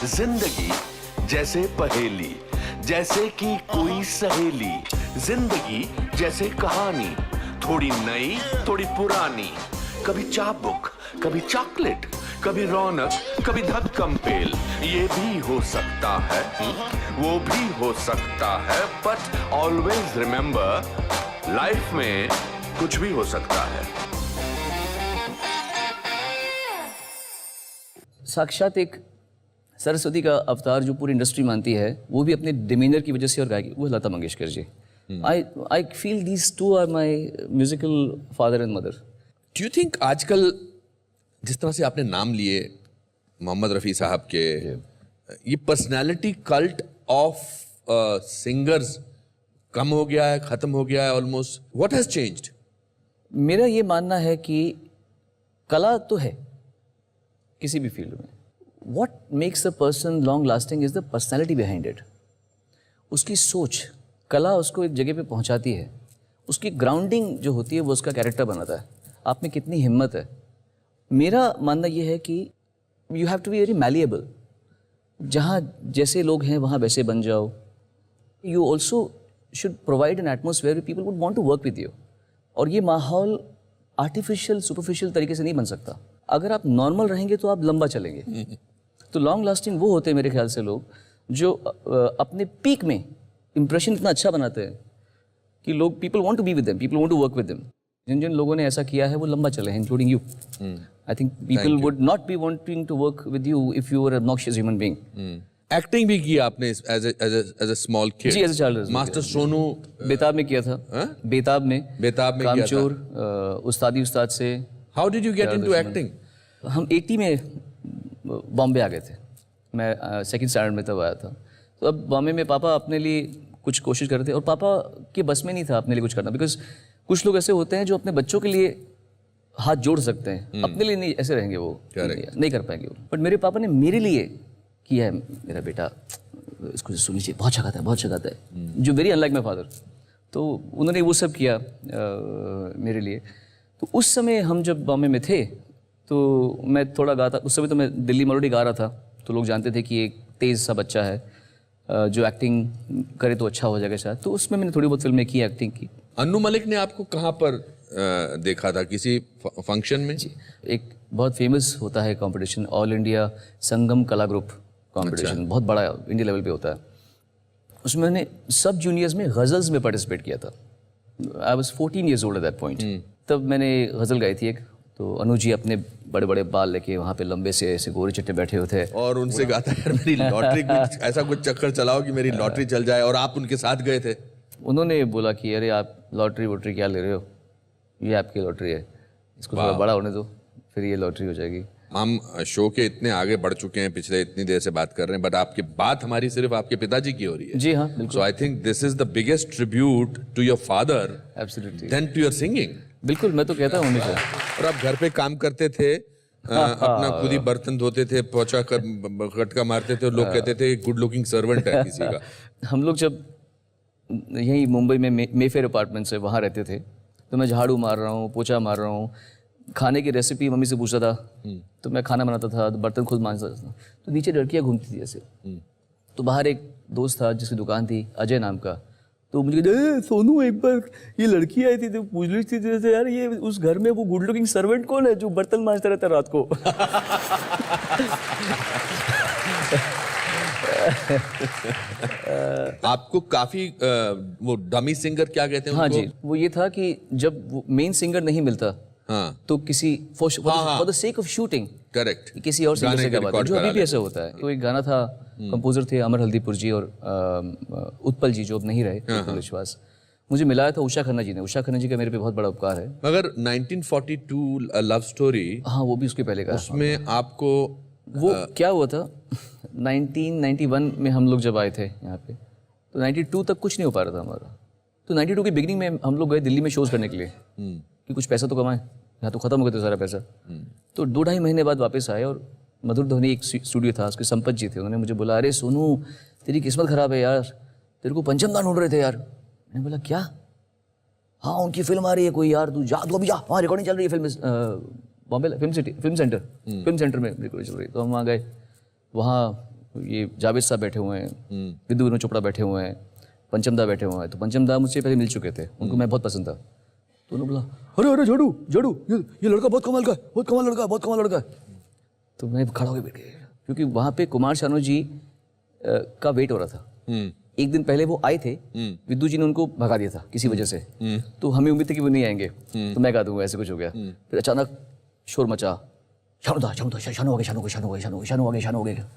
जिंदगी जैसे पहेली, जैसे कि कोई सहेली। जिंदगी जैसे कहानी, थोड़ी नई थोड़ी पुरानी। कभी चाबुक, कभी चॉकलेट, कभी रौनक, कभी धक्कम पेल। ये भी हो सकता है, वो भी हो सकता है, बट ऑलवेज रिमेंबर, लाइफ में कुछ भी हो सकता है। साक्षात एक सरस्वती का अवतार जो पूरी इंडस्ट्री मानती है, वो भी अपने डिमीनर की वजह से और गायकी, वो Lata Mangeshkar ji. I feel these two are my musical father and mother. Do you think आजकल जिस तरह से आपने नाम लिए मोहम्मद रफ़ी साहब के, ये पर्सनालिटी कल्ट ऑफ सिंगर्स कम हो गया है, खत्म हो गया है ऑलमोस्ट? What has changed? मेरा ये मानना है कि कला तो है किसी भी फील्ड में। What makes a person long lasting is the personality behind it. उसकी सोच, कला उसको एक जगह पे पहुंचाती है। उसकी ग्राउंडिंग जो होती है वो उसका कैरेक्टर बनाता है। आप में कितनी हिम्मत है। मेरा मानना ये है कि you have to be very malleable. जहाँ जैसे लोग हैं वहाँ वैसे बन जाओ। You also should provide an atmosphere people would want to work with you. और ये माहौल आर्टिफिशियल सुपरफिशियल तरीके से नहीं बन सकता। अगर आप नॉर्मल रहेंगे तो आप लंबा चलेंगे। तो लॉन्ग लास्टिंग वो होते हैं मेरे ख्याल से लोग जो अपने पीक में इंप्रेशन इतना अच्छा बनाते हैं कि लोग, people want to be with them, people want to work with them. जिन जिन लोगों ने ऐसा किया है वो लंबा चले हैं, including you. I think people would not be wanting to work with you if you were an obnoxious human being. Acting भी की आपने एज अ स्मॉल किड? जी, as a child. Master Sonu Betaab में किया था। बेताब में कामचोर, उस्तादी उस्ताद से। How did you get into acting? हम 80 में बॉम्बे आ गए थे। मैं सेकंड स्टैंडर्ड में तब आया था। तो अब बॉम्बे में पापा अपने लिए कुछ कोशिश कर रहे थे और पापा के बस में नहीं था अपने लिए कुछ करना। बिकॉज कुछ लोग ऐसे होते हैं जो अपने बच्चों के लिए हाथ जोड़ सकते हैं, अपने लिए नहीं ऐसे रहेंगे, वो नहीं कर पाएंगे वो। बट मेरे पापा ने मेरे लिए किया है। मेरा बेटा इसको सुनी चाहिए, बहुत अच्छा गाता है, बहुत अच्छा गाता है, जो वेरी अनलाइक माई फादर। तो उन्होंने वो सब किया मेरे लिए। तो उस समय हम जब बॉम्बे में थे तो मैं थोड़ा गाता, उस समय तो मैं दिल्ली मेलोडी गा रहा था। तो लोग जानते थे कि एक तेज़ सा बच्चा है जो एक्टिंग करे तो अच्छा हो जाएगा शायद। तो उसमें मैंने थोड़ी बहुत फिल्में की, एक्टिंग की। अन्नू मलिक ने आपको कहाँ पर देखा था? किसी फंक्शन में? जी, एक बहुत फेमस होता है कंपटीशन, ऑल इंडिया संगम कला ग्रुप कंपटीशन। अच्छा। बहुत बड़ा इंडिया लेवल पे होता है। उसमें मैंने सब जूनियर्स में गज़ल्स में पार्टिसिपेट किया था। I was 14 years old eight that point. तब मैंने गज़ल गाई थी एक। तो अनु जी अपने बड़े बड़े बाल लेके वहाँ पे लंबे से ऐसे गोरे चिट्टे बैठे होते हैं और उनसे गाता है, यार मेरी लॉटरी कुछ ऐसा कुछ चक्कर चलाओ कि मेरी लॉटरी चल जाए। और आप उनके साथ गए थे? उन्होंने बोला कि अरे आप लॉटरी वोटरी क्या ले रहे हो, ये आपकी लॉटरी है, इसको थोड़ा बड़ा होने दो, फिर ये लॉटरी हो जाएगी। हम शो के इतने आगे बढ़ चुके हैं, पिछले इतनी देर से बात कर रहे हैं, बट आपकी बात हमारी सिर्फ आपके पिताजी की हो रही है। जी हाँ, बिल्कुल। So I think this is the biggest tribute to your father absolutely then to your singing. बिल्कुल, मैं तो कहता हूँ हमेशा। और आप घर पे काम करते थे, अपना खुद ही बर्तन धोते थे, पोछा खटका मारते थे, और लोग कहते थे गुड लुकिंग सर्वेंट है किसी का। हम लोग जब यहीं मुंबई में मेफेयर अपार्टमेंट से वहाँ रहते थे, तो मैं झाड़ू मार रहा हूँ, पोछा मार रहा हूँ, खाने की रेसिपी मम्मी से पूछता था, तो मैं खाना बनाता था, तो बर्तन खुद मांजता था। तो नीचे लड़कियाँ घूमती थी ऐसे। तो बाहर एक दोस्त था जिसकी दुकान थी, अजय नाम का। तो मुझे कहते, सोनू एक बार ये लड़की आई थी तो पूछ रही थी जैसे, यार ये उस घर में वो गुड लुकिंग सर्वेंट कौन है जो बर्तन मांजता रहता है रात को। आपको काफी वो डमी सिंगर क्या कहते हैं? हाँ जी, वो ये था कि जब मेन सिंगर नहीं मिलता, हाँ, तो किसी for the sake of shooting, correct, किसी और सिंगर से करवाते, जो अभी भी ऐसा होता है। तो एक गाना था, कंपोजर थे अमर हल्दीपुर जी और उत्पल जी, जो अब नहीं रहे, उत्पल विश्वास। मुझे मिलाया था उषा खन्ना जी ने। उषा खन्ना जी का मेरे पे बहुत बड़ा उपकार है। मगर 1942 लव स्टोरी, हाँ, वो भी उसके पहले का। उसमें आपको वो क्या हुआ था, 1991 में हम लोग जब आए थे यहाँ पे, तो 92 तक कुछ नहीं हो पा रहा था हमारा। तो 92 की बिगिनिंग में हम लोग गए दिल्ली में शोज करने के लिए कि कुछ पैसा तो कमाएं, यहाँ तो खत्म हो गया था सारा पैसा। तो 2-2.5 महीने बाद वापस आए और मधुर ध्वनि एक स्टूडियो था, उसके संपत जी थे। उन्होंने मुझे बोला, अरे सोनू तेरी किस्मत खराब है यार, तेरे को पंचम दान ढूंढ रहे थे यार। मैंने बोला क्या? हाँ, उनकी फिल्म आ रही है कोई यार, तू जा, तू अभी जा, वहाँ रिकॉर्डिंग चल रही है फिल्म बॉम्बे फिल्म सेंटर में रिकॉर्डिंग चल रही। तो हम वहाँ गए, वहाँ ये जावेद साहब बैठे हुए हैं, विद्यु विनोद चोपड़ा बैठे हुए हैं, पंचम दा बैठे हुए हैं। तो पंचम दा मुझसे पहले मिल चुके थे, उनको मैं बहुत पसंद था। तो उन्होंने बोला अरे अरे झाड़ू झाड़ू, ये लड़का बहुत कमाल का है, बहुत कमाल लड़का है, बहुत कमाल लड़का है। तो मैं खड़ा होकर बैठ गया, क्योंकि वहाँ पे कुमार शानू जी का वेट हो रहा था। एक दिन पहले वो आए थे, विद्यु जी ने उनको भगा दिया था किसी वजह से, तो हमें उम्मीद थी कि वो नहीं आएंगे, तो मैं गा दूंगा, ऐसे कुछ हो गया। फिर अचानक शोर मचा, शानू था, शानू था, शानू आ गया, शानू आ गया, शानू आ गया, शानू आ गया, शानू आ गया।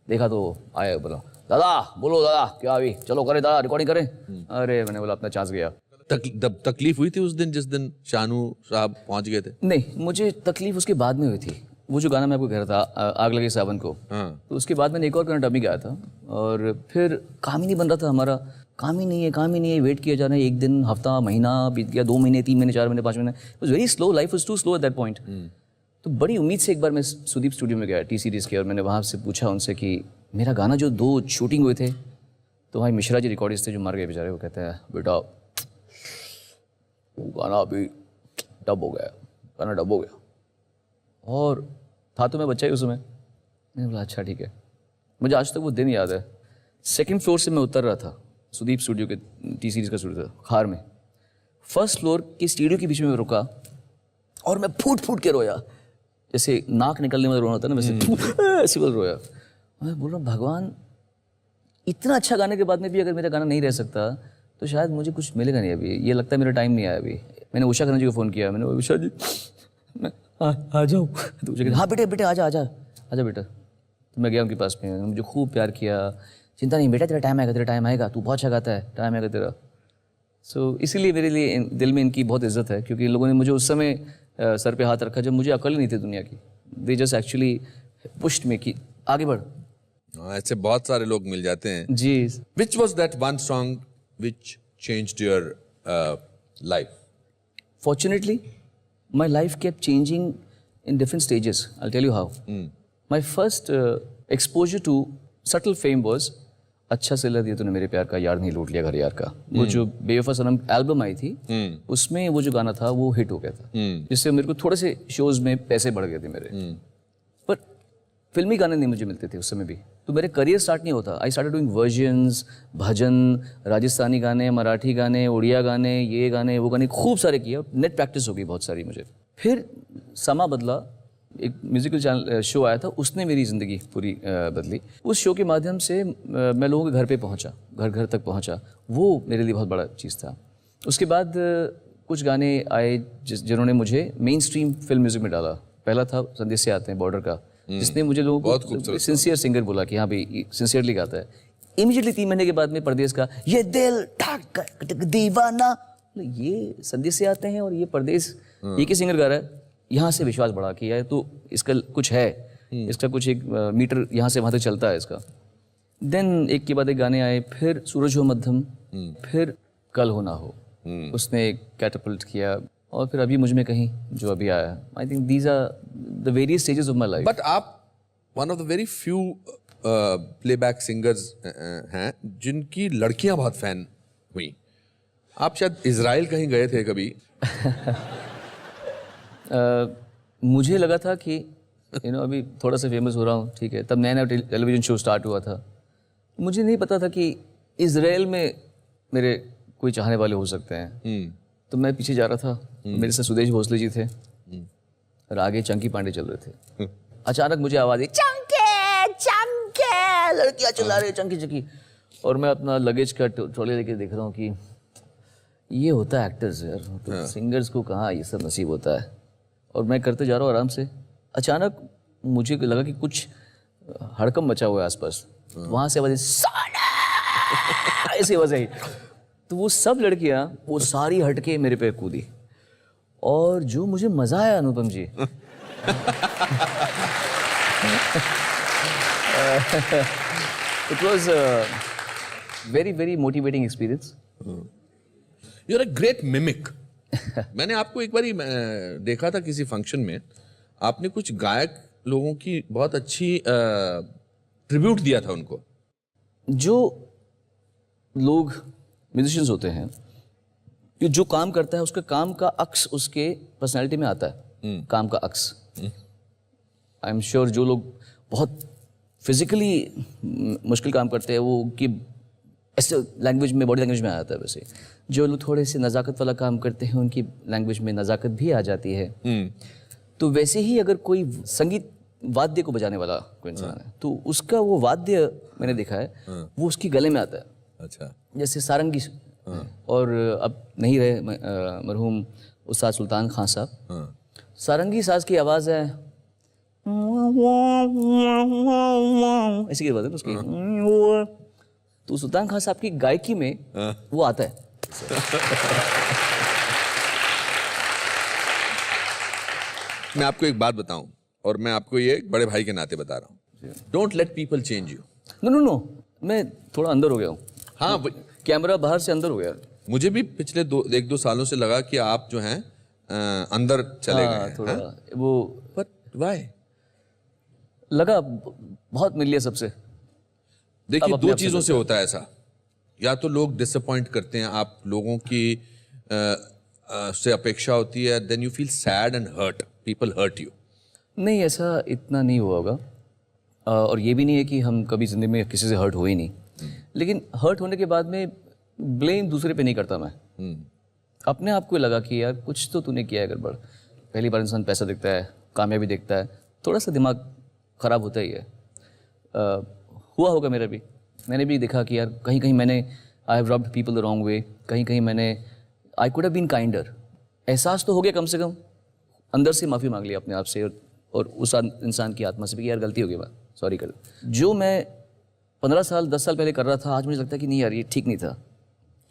देखा तो आया, बोला दादा, बोलो दादा क्या अभी, चलो करें दादा, रिकॉर्डिंग करें। अरे मैंने बोला अपना चांस गया। तकलीफ हुई थी उस दिन जिस दिन शानू साहब पहुंच गए थे? नहीं, मुझे तकलीफ उसके बाद में हुई थी। वो जो गाना मैं आपको कह रहा था, आग लगे सावन को, तो उसके बाद मैंने एक और गाना डमी गाया था, और फिर काम ही नहीं बन रहा था हमारा। काम ही नहीं है, काम ही नहीं है, वेट किया जा रहा है। एक दिन, हफ्ता, महीना बीत गया, 2 महीने, 3 महीने, 4 महीने, 5 महीने। It was very slow, life was too slow at that point. तो बड़ी उम्मीद से एक बार मैं सुदीप स्टूडियो में गया, टी सीरीज़ के, और मैंने वहाँ से पूछा उनसे कि मेरा गाना जो 2 शूटिंग हुए थे, तो भाई मिश्रा जी रिकॉर्डिस्ट थे जो मर गए बेचारे, वो कहते हैं बेटा वो गाना अभी डब हो गया, गाना डब हो गया। और था तो मैं बच्चा ही उस समय। मैंने बोला अच्छा ठीक है। मुझे आज तक वो दिन याद है, 2nd फ्लोर से मैं उतर रहा था, सुदीप स्टूडियो के टी सीरीज़ का स्टूडियो था खार में। 1st फ्लोर के स्टूडियो के बीच में रुका और मैं फूट फूट के रोया, जैसे नाक निकलने में रोना होता है ना, वैसे ऐसे बोल रोया। मैं बोल रहा हूँ भगवान, इतना अच्छा गाने के बाद में भी अगर मेरा गाना नहीं रह सकता तो शायद मुझे कुछ मिलेगा नहीं अभी, ये लगता है मेरा टाइम नहीं आया अभी। मैंने उषा खन्ना जी को फ़ोन किया, मैंने उषा जी मैं आ जाऊँ? तो उषा कहती हाँ बेटे बेटे आजा आजा आजा बेटा। तो मैं गया उनके पास में, उन्होंने मुझे खूब प्यार किया। चिंता नहीं बेटा, तेरा टाइम आएगा, तेरा टाइम आएगा, तू बहुत अच्छा गाता है, टाइम आएगा तेरा। सो इसीलिए मेरे लिए दिल में इनकी बहुत इज्जत है, क्योंकि इन लोगों ने मुझे उस समय सर पे हाथ रखा जब मुझे अकल ही नहीं थी दुनिया की। They just actually pushed me कि आगे बढ़। ऐसे बहुत सारे लोग मिल जाते हैं जी। Which was that one song which changed your life? Fortunately, my life kept changing in different stages. I'll tell you how. My first exposure to subtle fame was अच्छा सिला दिया तूने मेरे प्यार का, यार नहीं लूट लिया घर यार का। वो जो बेवफा सनम एल्बम आई थी, उसमें वो जो गाना था वो हिट हो गया था, जिससे मेरे को थोड़े से शोज में पैसे बढ़ गए थे मेरे। पर फिल्मी गाने नहीं मुझे मिलते थे उस समय भी, तो मेरे करियर स्टार्ट नहीं होता। आई स्टार्टेड डूइंग वर्जन्स, भजन, राजस्थानी गाने, मराठी गाने, उड़िया गाने, ये गाने वो गाने खूब सारे किए। नेट प्रैक्टिस हो गई बहुत सारी मुझे। फिर समा बदला, एक म्यूजिकल चैनल शो आया था, उसने मेरी ज़िंदगी पूरी बदली। उस शो के माध्यम से मैं लोगों के घर पे पहुंचा, घर घर तक पहुंचा। वो मेरे लिए बहुत बड़ा चीज़ था। उसके बाद कुछ गाने आए जिन्होंने मुझे मेन स्ट्रीम फिल्म म्यूजिक में डाला। पहला था संदेश से आते हैं बॉर्डर का, जिसने मुझे लोगों को सिंसियर सिंगर बोला कि हाँ भाई सिंसियरली गाता है। इमीडिएटली 3 महीने के बाद में परदेश का ये दिल ठक दीवाना, ये संदेश से आते हैं और ये परदेश एक ही सिंगर गा रहा है। यहाँ से विश्वास बढ़ा कि यार तो इसका कुछ है, इसका कुछ एक मीटर यहाँ से वहाँ तक चलता है इसका। देन एक के बाद एक गाने आए, फिर सूरज हो मध्यम, फिर कल हो ना हो, उसने कैटअपल्ट किया, और फिर अभी मुझ में कहीं जो अभी आया। I think these are the various stages of my life. But आप one of the very few playback singers हैं जिनकी लड़कियां बहुत फैन हुई। आप शायद इजराइल कहीं गए थे कभी? मुझे लगा था कि अभी थोड़ा सा फेमस हो रहा हूँ, ठीक है, तब नया नया टेलीविज़न शो स्टार्ट हुआ था। मुझे नहीं पता था कि इजराइल में मेरे कोई चाहने वाले हो सकते हैं। तो मैं पीछे जा रहा था, मेरे साथ सुदेश भोसले जी थे और आगे चंकी पांडे चल रहे थे। अचानक मुझे आवाज़ आई, चंके चंके, लड़कियाँ चिल्ला रही चंकी चंकी। और मैं अपना लगेज का ट्रॉली लेके देख रहा हूँ कि ये होता है एक्टर्स यार, तो सिंगर्स को कहाँ ये सब नसीब होता है। और मैं करते जा रहा हूँ आराम से। अचानक मुझे लगा कि कुछ हड़कंप मचा हुआ है आसपास। वहाँ से आवाज़ ऐसी आवाज़ आई, तो वो सब लड़कियाँ वो सारी हटके मेरे पे कूदी। और जो मुझे मज़ा आया Anupam ji, it was very very motivating experience. You are a great mimic. मैंने आपको एक बारी देखा था किसी फंक्शन में, आपने कुछ गायक लोगों की बहुत अच्छी ट्रिब्यूट दिया था उनको। जो लोग म्यूजिशियंस होते हैं, जो काम करता है उसका काम का अक्स उसके पर्सनालिटी में आता है। काम का अक्स। आई एम श्योर जो लोग बहुत फिजिकली मुश्किल काम करते हैं वो कि ऐसे लैंग्वेज में, बॉडी लैंग्वेज में आ जाता है। वैसे जो लोग थोड़े से नज़ाकत वाला काम करते हैं उनकी लैंग्वेज में नज़ाकत भी आ जाती है। तो वैसे ही अगर कोई संगीत वाद्य को बजाने वाला कोई इंसान है तो उसका वो वाद्य मैंने देखा है वो उसके गले में आता है। अच्छा। जैसे सारंगी और अब नहीं रहे मरहूम उस्ताद सुल्तान खान साहब, सारंगी साज की आवाज़ है ऐसी की आवाज़ है उसकी, तो सुल्तान खान साहब की गायकी में वो आता है। मैं आपको एक बात बताऊं और मैं आपको ये एक बड़े भाई के नाते बता रहा हूँ, don't let people change you. No, मैं थोड़ा अंदर हो गया हूँ। हाँ, कैमरा बाहर से अंदर हो गया। मुझे भी पिछले 1-2 सालों से लगा कि आप जो हैं अंदर चले गए हैं। थोड़ा वो बट व्हाई? लगा बहुत मिल लिया सबसे। देखिए, 2 चीजों से होता है ऐसा, या तो लोग डिसअपॉइंट करते हैं, आप लोगों की से अपेक्षा होती है, then you feel sad and hurt, people hurt you. नहीं, ऐसा इतना नहीं हुआ होगा और ये भी नहीं है कि हम कभी जिंदगी में किसी से हर्ट हुए ही नहीं, लेकिन हर्ट होने के बाद में ब्लेम दूसरे पे नहीं करता मैं। अपने आप को लगा कि यार कुछ तो तूने किया है गड़बड़। पहली बार इंसान पैसा देखता है, कामयाबी देखता है, थोड़ा सा दिमाग ख़राब होता ही है। हुआ होगा मेरा भी, मैंने भी देखा कि यार कहीं कहीं मैंने I have rubbed people the wrong way, कहीं कहीं मैंने I could have been kinder. एहसास तो हो गया कम से कम, अंदर से माफ़ी मांग लिया अपने आप से और उस इंसान की आत्मा से भी कि यार गलती हो गई, मैं सॉरी कर। जो मैं 15 साल 10 साल पहले कर रहा था आज मुझे लगता है कि नहीं यार ये ठीक नहीं था,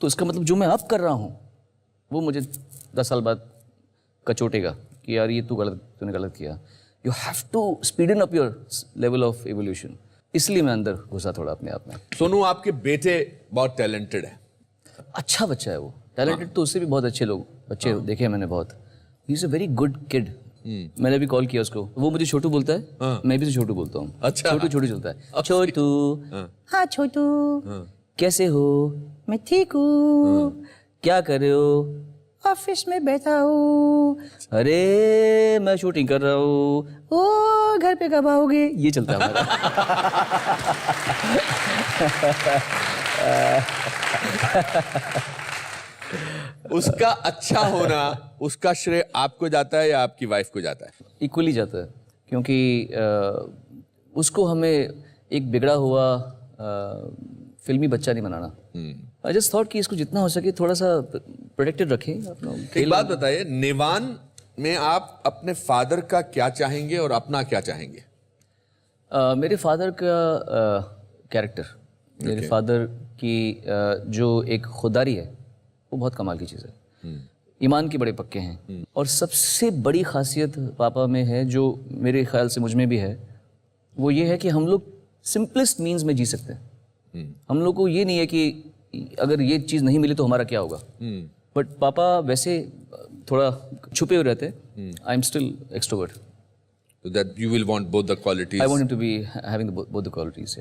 तो इसका मतलब जो मैं अब कर रहा हूँ वो मुझे 10 साल बाद कचोटेगा कि यार ये तूने गलत किया। You have to speed in up your level of evolution. इसलिए मैं अंदर घुसा थोड़ा अपने आप में। सोनू, आपके बेटे बहुत टैलेंटेड है। अच्छा बच्चा है वो, टैलेंटेड तो उससे भी बहुत अच्छे बच्चे देखे हैं मैंने बहुत। He is a very good kid. मैंने भी कॉल किया उसको, वो मुझे छोटू बोलता है, मैं भी छोटू बोलता हूँ। अच्छा। छोटू चलता है। छोटू, हाँ छोटू, कैसे हो? मैं ठीक हूँ। क्या कर रहे हो? ऑफिस में बैठा हूँ। अरे मैं शूटिंग कर रहा हूँ। ओ घर पे कब आओगे? ये चलता है हमारा। उसका अच्छा होना, उसका श्रेय आपको जाता है या आपकी वाइफ को जाता है? इक्वली जाता है, क्योंकि उसको हमें एक बिगड़ा हुआ फिल्मी बच्चा नहीं बनाना। आई जस्ट थॉट कि इसको जितना हो सके थोड़ा सा प्रोटेक्टेड रखें अपना। एक बात बताइए, निवान में आप अपने फादर का क्या चाहेंगे और अपना क्या चाहेंगे? मेरे फादर का कैरेक्टर, मेरे फादर की जो एक खुदारी है वो बहुत कमाल की चीज़ है। ईमान के बड़े पक्के हैं और सबसे बड़ी खासियत पापा में है जो मेरे ख्याल से मुझ में भी है, वो ये है कि हम लोग सिंपलेस्ट मीन्स में जी सकते हैं। हम लोग को ये नहीं है कि अगर ये चीज़ नहीं मिली तो हमारा क्या होगा। बट पापा वैसे थोड़ा छुपे हुए रहते हैं। I am still extrovert. So that you will want both the qualities. I want him to be having both the qualities.